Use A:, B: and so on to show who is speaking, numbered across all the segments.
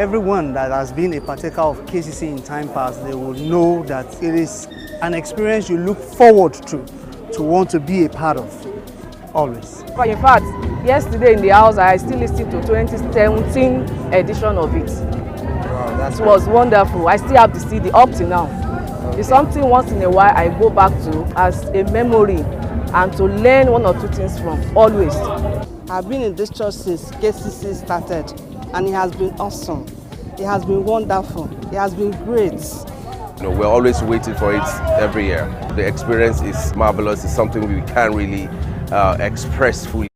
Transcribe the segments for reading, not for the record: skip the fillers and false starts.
A: everyone that has been a partaker of KCC in time past, they will know that it is an experience you look forward to want to be a part of, always.
B: But in fact, yesterday in the house, I still listened to 2017 edition of it.
C: Wow,
B: it was wonderful. I still have the CD up to now. It's something once in a while I go back to as a memory and to learn one or two things from, always.
D: I've been in this church since KCC started, and it has been awesome. It has been wonderful. It has been great.
C: You know, we're always waiting for it every year. The experience is marvelous. It's something we can't really express fully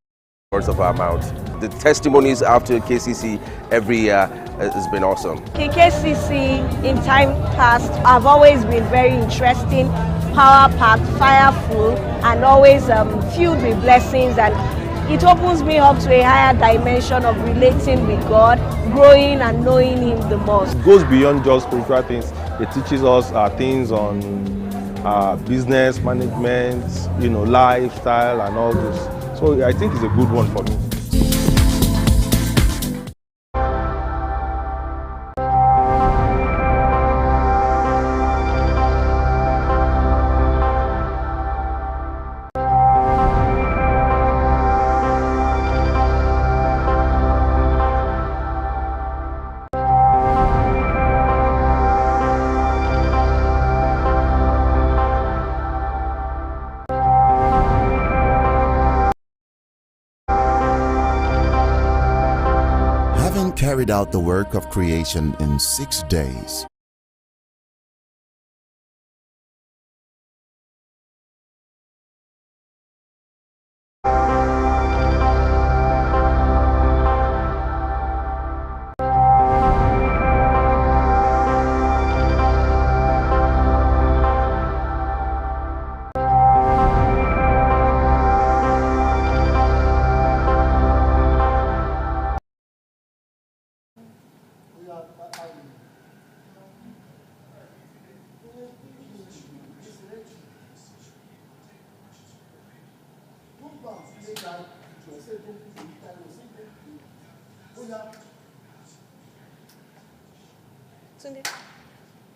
C: words of our mouth. The testimonies after KCC every year has been awesome.
E: KCC in time past have always been very interesting, power-packed, fireful, and always filled with blessings, and it opens me up to a higher dimension of relating with God, growing and knowing Him the most.
F: It goes beyond just spiritual things. It teaches us things on business management, lifestyle and all this. So I think it's a good one for me.
G: Carried out the work of creation in 6 days.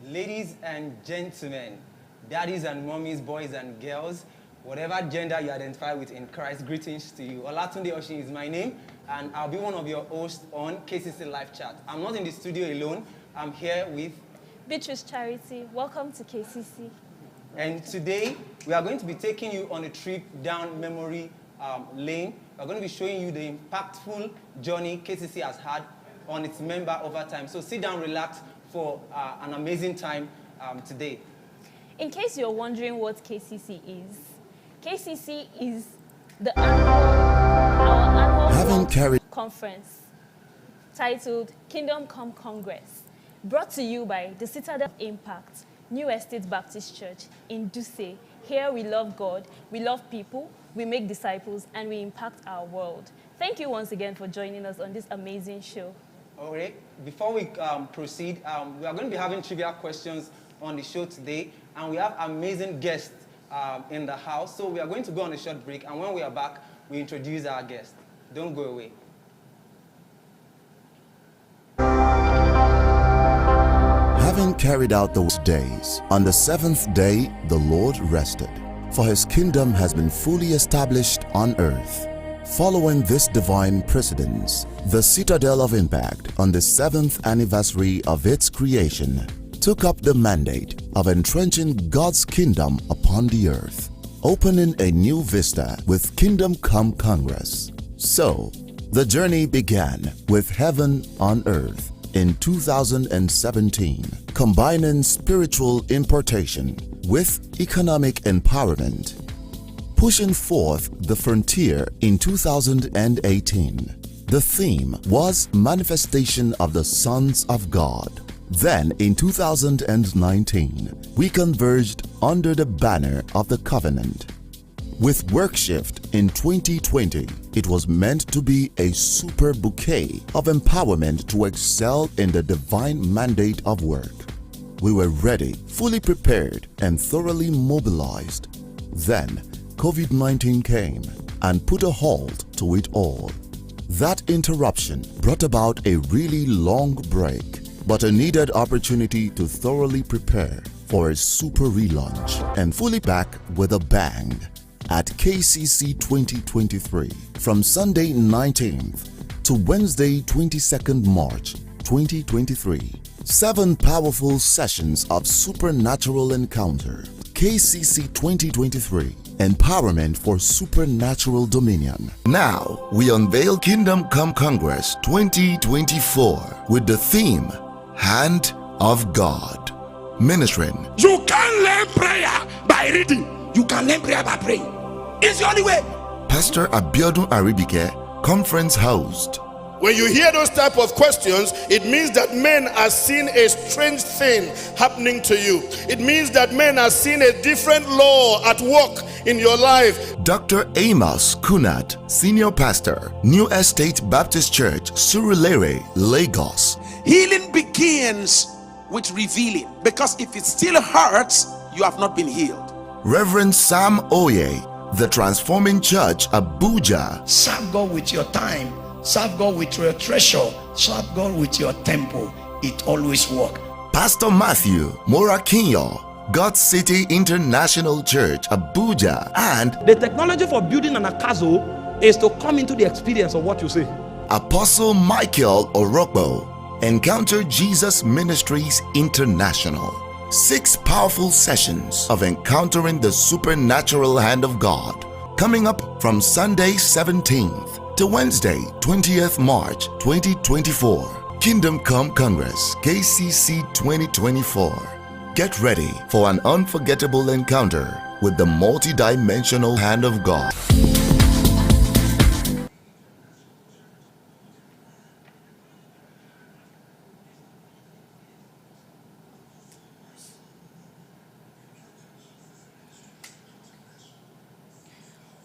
H: Ladies and gentlemen, daddies and mommies, boys and girls, whatever gender you identify with in Christ, greetings to you. Olatunde Oshin is my name, and I'll be one of your hosts on Kcc Live Chat. I'm not in the studio alone. I'm here with
I: Beatrice Charity. Welcome to KCC.
H: And today, we are going to be taking you on a trip down memory lane. We're going to be showing you the impactful journey KCC has had on its member over time. So sit down, relax for an amazing time today.
I: In case you're wondering what KCC is our annual conference titled Kingdom Come Congress, brought to you by the Citadel of Impact, New Estate Baptist Church in Duse. Here we love God, we love people, we make disciples, and we impact our world. Thank you once again for joining us on this amazing show.
H: All right, before we proceed, we are going to be having trivia questions on the show today, and we have amazing guests in the house. So we are going to go on a short break, and when we are back, we introduce our guests. Don't go away.
G: Having carried out those days, on the seventh day the Lord rested, for His kingdom has been fully established on earth. Following this divine precedence, the Citadel of Impact, on the 7th anniversary of its creation, took up the mandate of entrenching God's kingdom upon the earth, opening a new vista with Kingdom Come Congress. So, the journey began with Heaven on Earth in 2017, combining spiritual impartation with economic empowerment. Pushing forth the frontier in 2018, the theme was Manifestation of the Sons of God. Then in 2019, we converged under the banner of the Covenant. With Workshift in 2020, it was meant to be a super bouquet of empowerment to excel in the divine mandate of work. We were ready, fully prepared, and thoroughly mobilized. Then, COVID-19 came and put a halt to it all. That interruption brought about a really long break, but a needed opportunity to thoroughly prepare for a super relaunch and fully back with a bang at KCC 2023 from Sunday 19th to Wednesday 22nd March 2023. 7 powerful sessions of supernatural encounter. KCC 2023, Empowerment for Supernatural Dominion. Now, we unveil Kingdom Come Congress 2024 with the theme, Hand of God. Ministering.
J: You can't learn prayer by reading. You can learn prayer by praying. It's the only way.
G: Pastor Abiodun Aribike, conference host.
J: When you hear those type of questions, it means that men are seeing a strange thing happening to you. It means that men are seeing a different law at work in your life.
G: Dr. Amos Kunat, Senior Pastor, New Estate Baptist Church, Surulere, Lagos.
J: Healing begins with revealing, because if it still hurts, you have not been healed.
G: Reverend Sam Oye, The Transforming Church, Abuja.
K: Serve God with your time. Serve God with your treasure. Serve God with your temple. It always works.
G: Pastor Matthew Morakinyo, God City International Church, Abuja. And
L: the technology for building an akazo is to come into the experience of what you say.
G: Apostle Michael Orokbo, Encounter Jesus Ministries International. 6 powerful sessions of encountering the supernatural hand of God, coming up from Sunday 17th to Wednesday 20th March 2024. Kingdom Come Congress KCC 2024. Get ready for an unforgettable encounter with the multi-dimensional hand of God.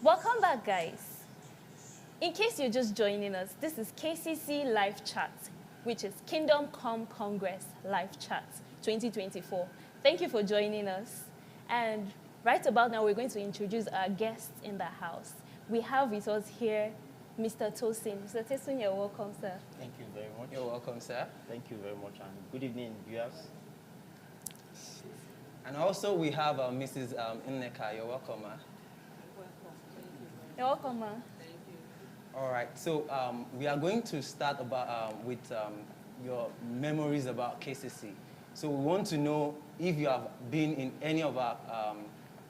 I: Welcome back, guys. In case you're just joining us, this is Kcc Live Chat, which is Kingdom Come Congress Live Chat 2024. Thank you for joining us. And right about now, we're going to introduce our guests in the house. We have with us here Mr. Tosin. Mr. Tosin, you're welcome, sir.
M: Thank you very much.
H: You're welcome, sir.
M: Thank you very much, and good evening, viewers.
H: And also we have Mrs. Nneka. You're welcome, ma.
I: You're welcome, ma.
H: All right, so we are going to start with your memories about KCC. So we want to know if you have been in any of our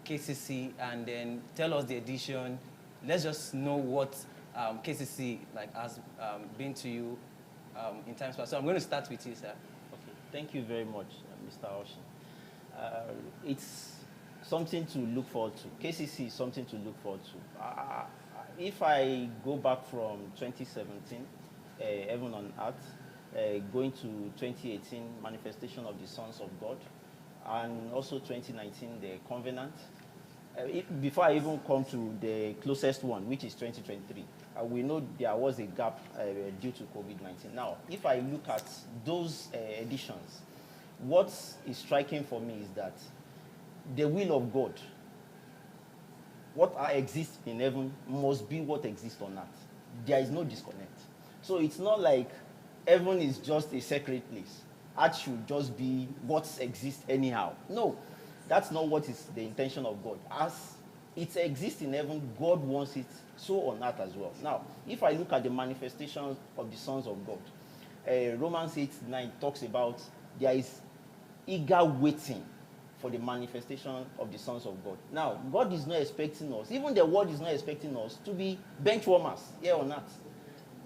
H: KCC, and then tell us the edition. Let's just know what KCC has been to you in times past. So I'm going to start with you, sir.
M: Okay, thank you very much, Mr. Oshin. It's something to look forward to. KCC is something to look forward to. If I go back from 2017, Heaven on Earth, going to 2018, Manifestation of the Sons of God, and also 2019, the Covenant. Before I even come to the closest one, which is 2023, we know there was a gap due to COVID-19. Now, if I look at those editions, what is striking for me is that the will of God, what exists in heaven must be what exists on earth. There is no disconnect. So it's not like heaven is just a sacred place. Earth should just be what exists anyhow. No, that's not what is the intention of God. As it exists in heaven, God wants it so on earth as well. Now, if I look at the manifestations of the sons of God, Romans 8:9 talks about there is eager waiting for the manifestation of the sons of God. Now, God is not expecting us, even the world is not expecting us to be bench warmers here on earth.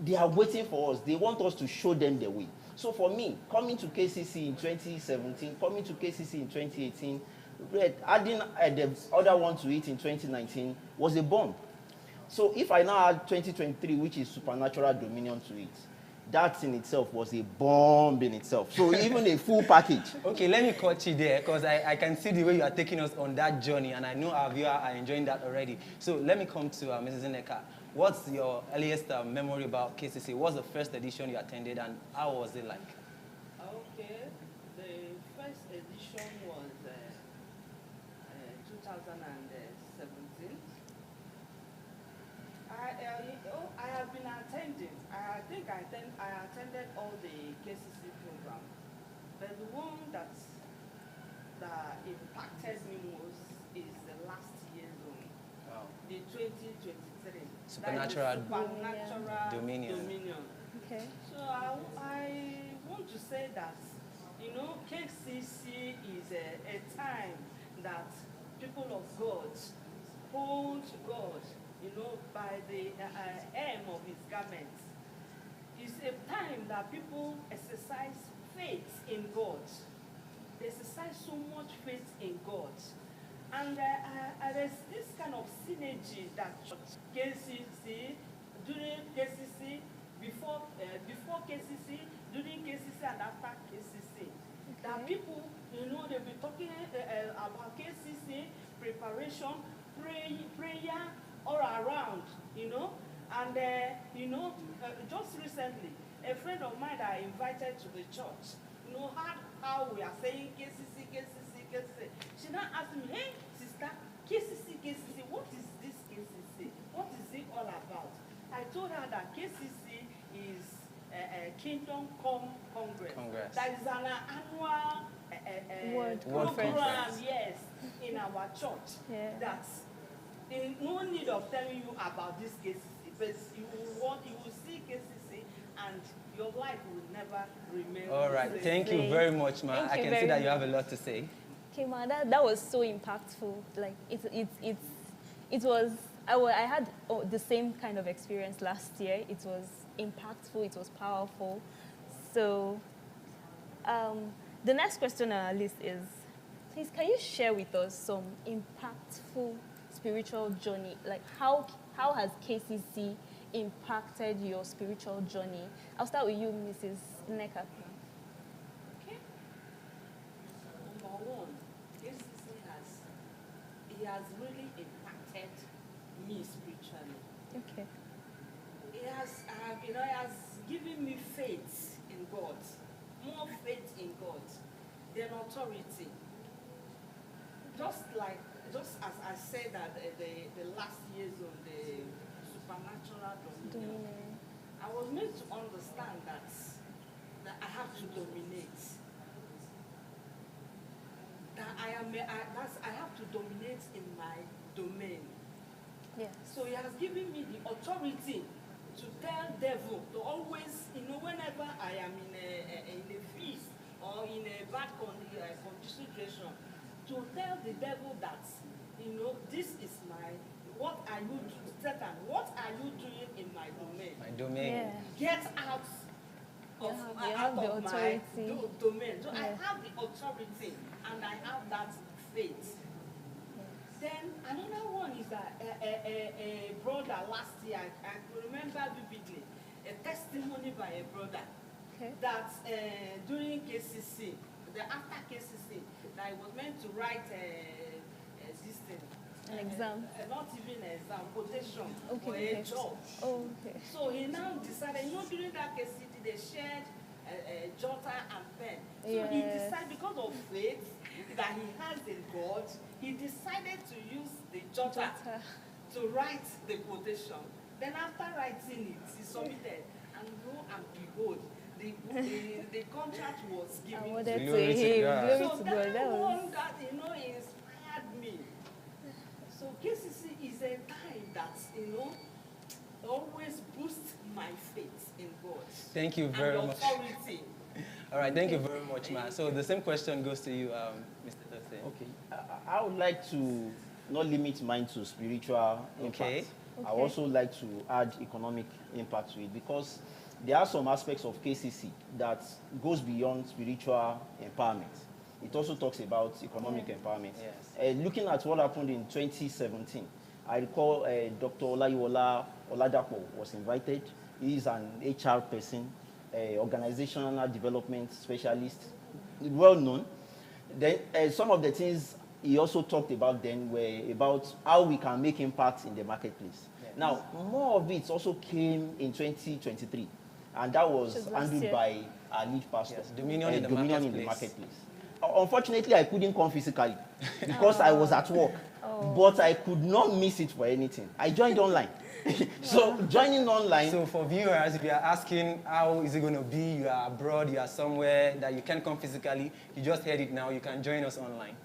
M: They are waiting for us. They want us to show them the way. So for me, coming to KCC in 2017, coming to KCC in 2018, adding the other one to it in 2019 was a bomb. So if I now add 2023, which is supernatural dominion, to it, that in itself was a bomb in itself. So even a full package.
H: Okay, let me cut you there, because I can see the way you are taking us on that journey, and I know our viewers are enjoying that already. So let me come to Mrs. Nneka. What's your earliest memory about KCC? What's the first edition you attended, and how was it like?
D: Okay, the first edition was 2017. I have been attending think I attended all the KCC program, but the one that impacted me most is the last year's one, the 2023.
H: Supernatural Dominion.
D: Okay. So I want to say that, you know, KCC is a time that people of God hold God, you know, by the hem of his garments. It's a time that people exercise faith in God. They exercise so much faith in God. And there's this kind of synergy that KCC, during KCC, before KCC, during KCC and after KCC. Okay. That people, you know, they'll be talking about KCC, preparation, prayer all around, you know. And, you know, just recently, a friend of mine that I invited to the church, you know, heard how we are saying KCC, KCC, KCC. She now asked me, hey, sister, KCC, what is this KCC? What is it all about? I told her that KCC is Kingdom Come Congress. That is an annual program, yes, in our church. Yeah. That's no need of telling you about this KCC, but you will see KCC and your life will never remain.
H: All right, thank you very much, ma. I can see that you have a lot to say.
I: Okay, ma, that was so impactful. Like it was. I had the same kind of experience last year. It was impactful. It was powerful. So, the next question on our list is, please, can you share with us some impactful spiritual journey? Like how has KCC impacted your spiritual journey? I'll start with you, Mrs. Neka.
D: Okay. Number one, KCC has really impacted me spiritually. Okay. It has, it has given me faith in God, more faith in God than authority. Just as I said that the last years of the supernatural dominion, I was made to understand that I have to dominate. That I have to dominate in my domain. Yes. So he has given me the authority to tell devil to always, you know, whenever I am in a feast or in a bad situation, to tell the devil that, you know, this is what are you doing, Satan, what are you doing in my domain?
H: My domain.
D: Yeah. Get out of my domain. So I have the authority and I have that faith. Then another one is that a brother last year, I remember vividly, a testimony by a brother that during KCC, after KCC, that I was meant to write this thing.
I: An exam?
D: Not even an exam, quotation for
I: a
D: job. Oh, okay. So he now decided, you know, during that KCC, they shared a jotter and pen. So he decided, because of faith that he has in God, he decided to use the jotter to write the quotation. Then after writing it, he submitted, and lo and behold, the contract was given to him.
I: Glory to God.
D: So that one that, you know, inspired me. So KCC is a time that, you know, always boosts my faith in God.
H: Thank you very much.
D: Authority.
H: All right, thank you very much, ma. So the same question goes to you, Mr. Dutton.
M: Okay, I would like to not limit mine to spiritual impact. I also like to add economic impact to it, because there are some aspects of KCC that goes beyond spiritual empowerment. It also talks about economic empowerment. Yes. Looking at what happened in 2017, I recall Dr. Olayiwola Oladapo was invited. He is an HR person, organizational development specialist, well known. Then some of the things he also talked about then were about how we can make impact in the marketplace. Yes. Now, more of it also came in 2023, and that was handled by our lead pastor. Yes,
H: Dominion in the marketplace.
M: Unfortunately, I couldn't come physically because I was at work, but I could not miss it for anything. I joined online. So joining online.
H: So for viewers, if you are asking how is it going to be, you are abroad, you are somewhere that you can't come physically, you just heard it now, you can join us online.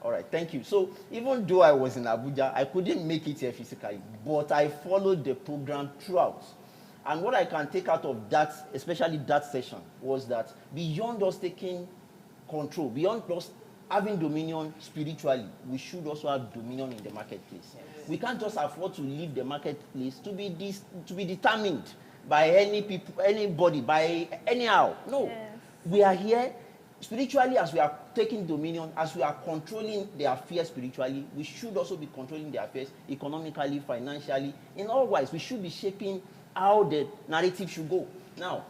M: All right, thank you. So even though I was in Abuja, I couldn't make it here physically, but I followed the program throughout. And what I can take out of that, especially that session, was that beyond us taking control, beyond us having dominion spiritually, we should also have dominion in the marketplace. Yes. We can't just afford to leave the marketplace to be determined by anybody, by anyhow. No, yes. We are here spiritually. As we are taking dominion, as we are controlling the affairs spiritually, we should also be controlling the affairs economically, financially. In all ways, we should be shaping how the narrative should go. Now,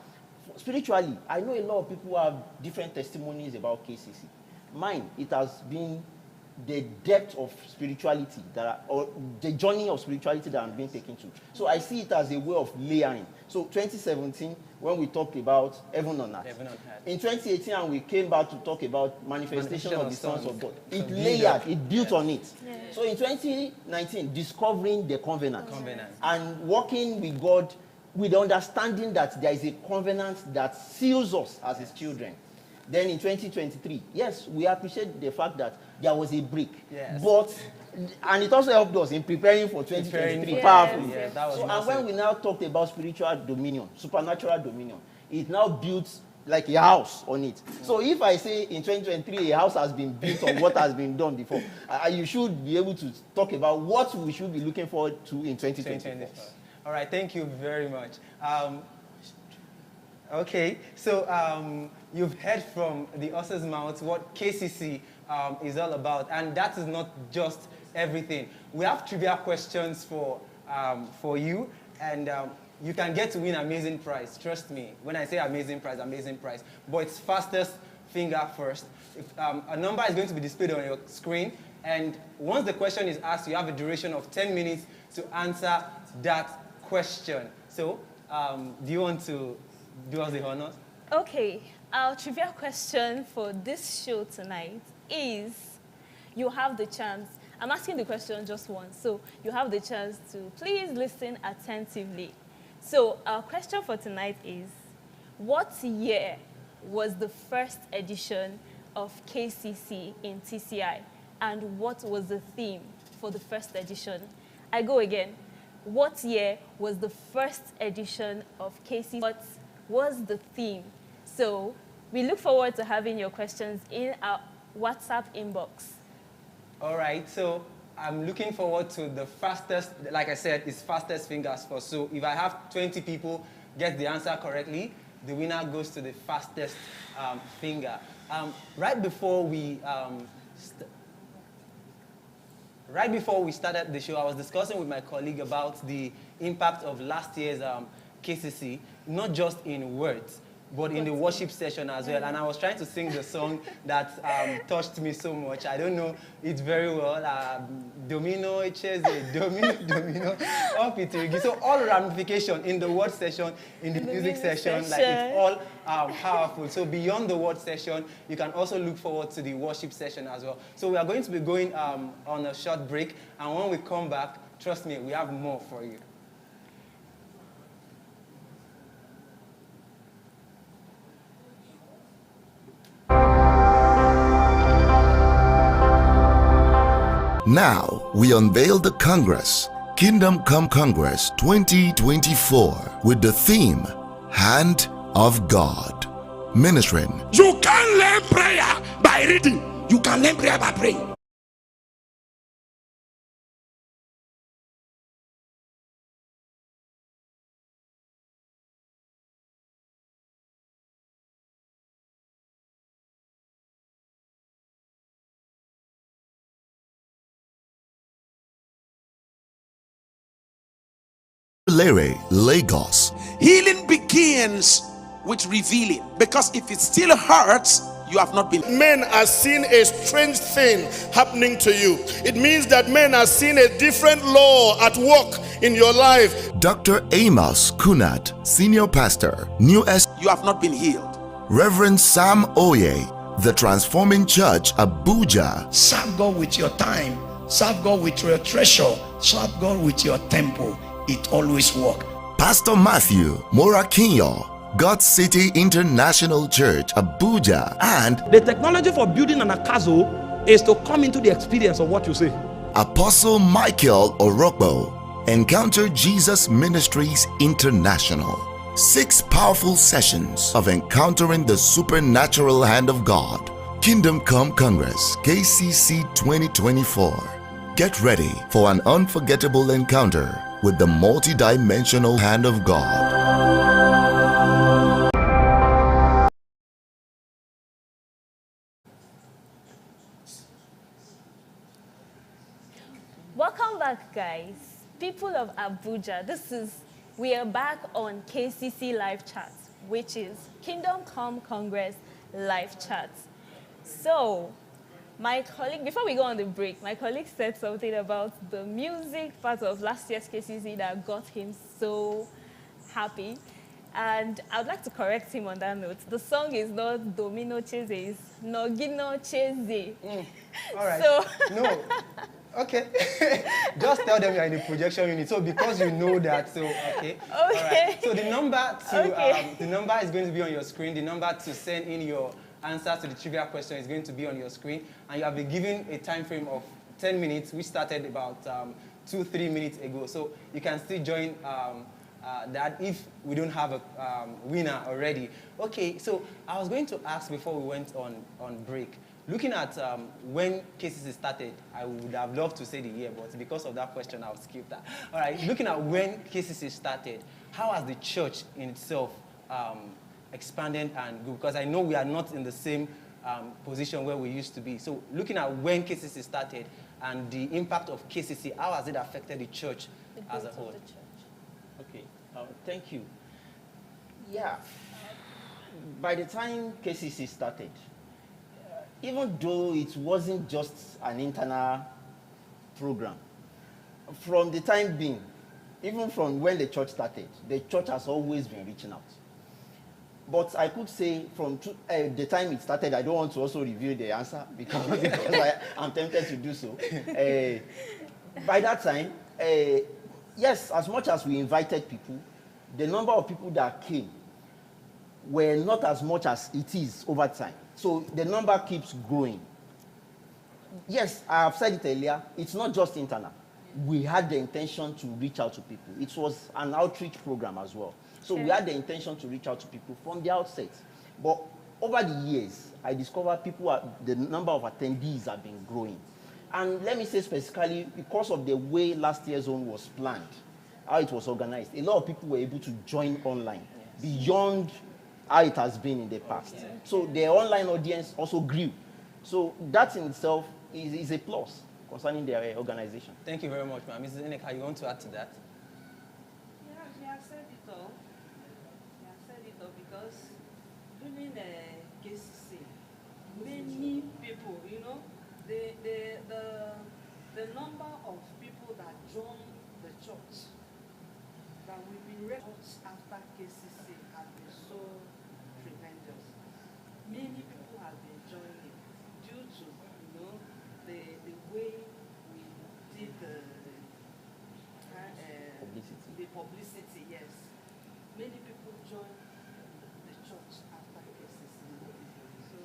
M: spiritually, I know a lot of people have different testimonies about KCC. Mine, it has been the depth of spirituality or the journey of spirituality that I'm being taken to. So I see it as a way of layering. So 2017, when we talked about heaven on earth. In 2018, and we came back to talk about manifestation of the sons of God. It layered, it built on it. Yeah. So in 2019, discovering the covenant. And working with God with the understanding that there is a covenant that seals us as his children. Then in 2023, yes, we appreciate the fact that there was a break. Yes. And it also helped us in preparing for 2023. Powerful. Yes, that was and when we now talked about spiritual dominion, supernatural dominion, it now builds like a house on it. So if I say in 2023 a house has been built on what has been done before, you should be able to talk about what we should be looking forward to in 2024.
H: All right, thank you very much. Okay, so you've heard from the horse's mouth what KCC is all about, and that is not just everything. We have trivia questions for you, and you can get to win amazing prize. Trust me, when I say amazing prize, but it's fastest finger first. A number is going to be displayed on your screen, and once the question is asked, you have a duration of 10 minutes to answer that question. So, do you want to do us the honors?
I: Okay, our trivia question for this show tonight is, you have the chance, I'm asking the question just once, so you have the chance to please listen attentively. So our question for tonight is, what year was the first edition of KCC in TCI, and what was the theme for the first edition? I go again. What year was the first edition of KCC? What was the theme? So we look forward to having your questions in our WhatsApp inbox.
H: All right, so I'm looking forward to the fastest, like I said, it's fastest fingers first. So if I have 20 people get the answer correctly, the winner goes to the fastest finger. Right before we started the show, I was discussing with my colleague about the impact of last year's KCC, not just in words, but in the worship session as well. And I was trying to sing the song that touched me so much. I don't know it very well. Domino, domino, up it. So all ramification in the word session, in the music session, like it's all powerful. So beyond the word session, you can also look forward to the worship session as well. So we are going to be going on a short break. And when we come back, trust me, we have more for you.
G: Now, we unveil the Congress, Kingdom Come Congress 2024, with the theme, Hand of God. Ministering.
K: You can't learn prayer by reading. You can learn prayer by praying.
G: Lagos.
N: Healing begins with revealing, because if it still hurts, you have not been.
J: Men are seeing a strange thing happening to you. It means that men are seeing a different law at work in your life.
G: Dr. Amos Kunat, Senior Pastor, New S.
N: You have not been healed.
G: Reverend Sam Oye, The Transforming Church, Abuja.
K: Serve God with your time. Serve God with your treasure. Serve God with your temple. it always works.
G: Pastor Matthew Morakinyo, God's City International Church, Abuja, and
L: the technology for building an Akazo is to come into the experience of what you say.
G: Apostle Michael Orokbo, Encounter Jesus Ministries International. 6 powerful sessions of encountering the supernatural hand of God. Kingdom Come Congress, KCC 2024. Get ready for an unforgettable encounter with the multi-dimensional hand of God.
I: Welcome back, guys. People of Abuja, we are back on Kcc Live Chat, which is Kingdom Come Congress Live Chat. So, my colleague, before we go on the break, my colleague said something about the music part of last year's KCC that got him so happy. And I would like to correct him on that note. The song is not Domino Cheze, it's Nogino Cheze.
H: All right.
I: So
H: no. Okay. Just tell them you're in the projection unit. So because you know that, so okay. All right. So the number is going to be on your screen. The number to send in your answers to the trivia question is going to be on your screen. And you have been given a time frame of 10 minutes, which started about 2-3 minutes ago. So you can still join that if we don't have a winner already. Okay, so I was going to ask before we went on break. Looking at when KCC started, I would have loved to say the year, but because of that question, I'll skip that. All right, looking at when KCC started, how has the church in itself expanded and grew? Because I know we are not in the same position where we used to be. So looking at when KCC started and the impact of KCC, how has it affected the church as a whole?
M: Okay, thank you. Yeah, by the time KCC started, even though it wasn't just an internal program, from the time being, even from when the church started, the church has always been reaching out. But I could say from the time it started, I don't want to also reveal the answer because I'm tempted to do so. By that time, yes, as much as we invited people, the number of people that came were not as much as it is over time. So the number keeps growing. Yes, I have said it earlier, it's not just internal. We had the intention to reach out to people. It was an outreach program as well. So we had the intention to reach out to people from the outset. But over the years, I discovered the number of attendees have been growing. And let me say specifically, because of the way last year's zone was planned, how it was organized, a lot of people were able to join online beyond how it has been in the past. Okay. So the online audience also grew. So that in itself is a plus concerning their organization.
H: Thank you very much, ma'am. Mrs. Eneka, you want to add to that?
D: Yeah, she has said it all. She has said it all because during the KCC, many people, you know, the number of people that join the church that will be records after KCC has been so tremendous. Many people have been joining due to, you know, the way we did the publicity, yes. Many people joined the church after KCC. So,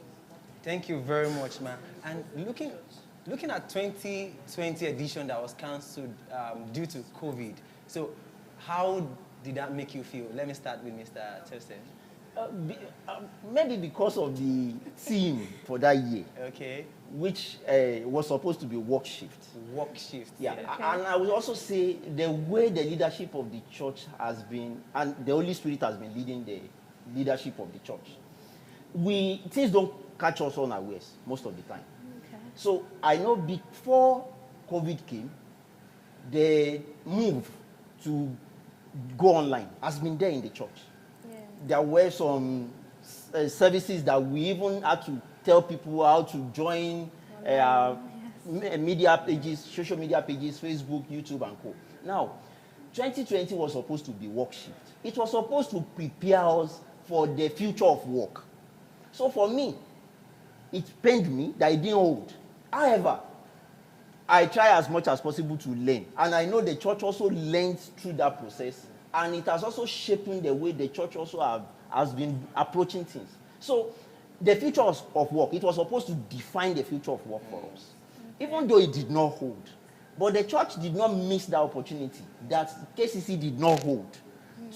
H: thank you very much, ma'am. And looking at 2020 edition that was cancelled due to COVID, so how did that make you feel? Let me start with Mr. Chelsea.
M: Maybe because of the theme for that year.
H: Okay.
M: Which was supposed to be work shift.
H: Work shift.
M: Yeah.
H: Okay.
M: And I would also say the way the leadership of the church has been, and the Holy Spirit has been leading the leadership of the church. Things don't catch us unawares most of the time. Okay. So I know before COVID came, the move to go online has been there in the church. Yeah. There were some services that we even had to tell people how to join media pages, social media pages, Facebook, YouTube, and co. Now, 2020 was supposed to be work shift. It was supposed to prepare us for the future of work. So for me, it pained me that it didn't hold. However, I try as much as possible to learn. And I know the church also learns through that process. And it has also shaping the way the church also has been approaching things. So the future of work, it was supposed to define the future of work for us. Even though it did not hold. But the church did not miss that opportunity that KCC did not hold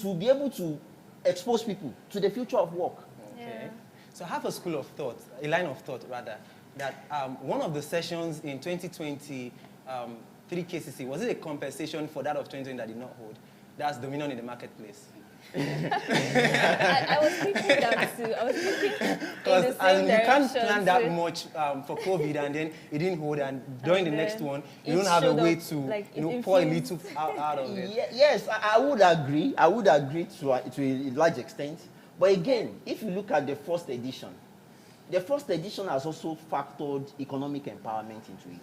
M: to be able to expose people to the future of work.
H: Okay. So I have a school of thought, a line of thought rather, that one of the sessions in 2020, 3KCC, was it a compensation for that of 2020 that did not hold? That's dominion in the marketplace.
I: I was thinking that too. I was thinking in the same
H: you can't
I: direction
H: plan that
I: too.
H: much for COVID and then it didn't hold, and during the next one, you don't have a
I: showed
H: way
I: up,
H: to
I: like,
H: pour a little out of it.
M: Yes, I would agree. I would agree to a large extent. But again, if you look at the first edition has also factored economic empowerment into it.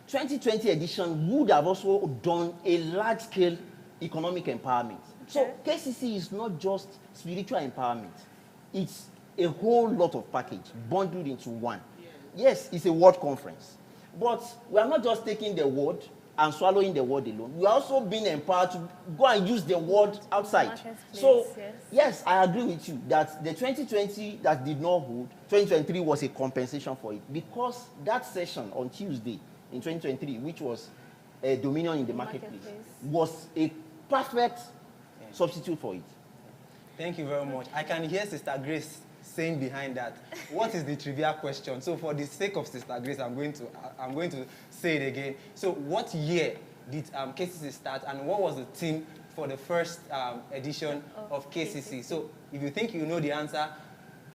M: 2020 edition would have also done a large-scale economic empowerment. So KCC is not just spiritual empowerment. It's a whole lot of package bundled into one. Yes, it's a word conference. But we are not just taking the word and swallowing the word alone. We are also being empowered to go and use the word outside. So, yes, I agree with you that the 2020 that did not hold, 2023 was a compensation for it, because that session on Tuesday in 2023, which was a dominion in the marketplace, was a perfect substitute for it.
H: Thank you very much. I can hear Sister Grace saying behind that, what is the trivia question? So for the sake of Sister Grace, I'm going to say it again. So what year did KCC start, and what was the theme for the first edition of KCC? So if you think you know the answer,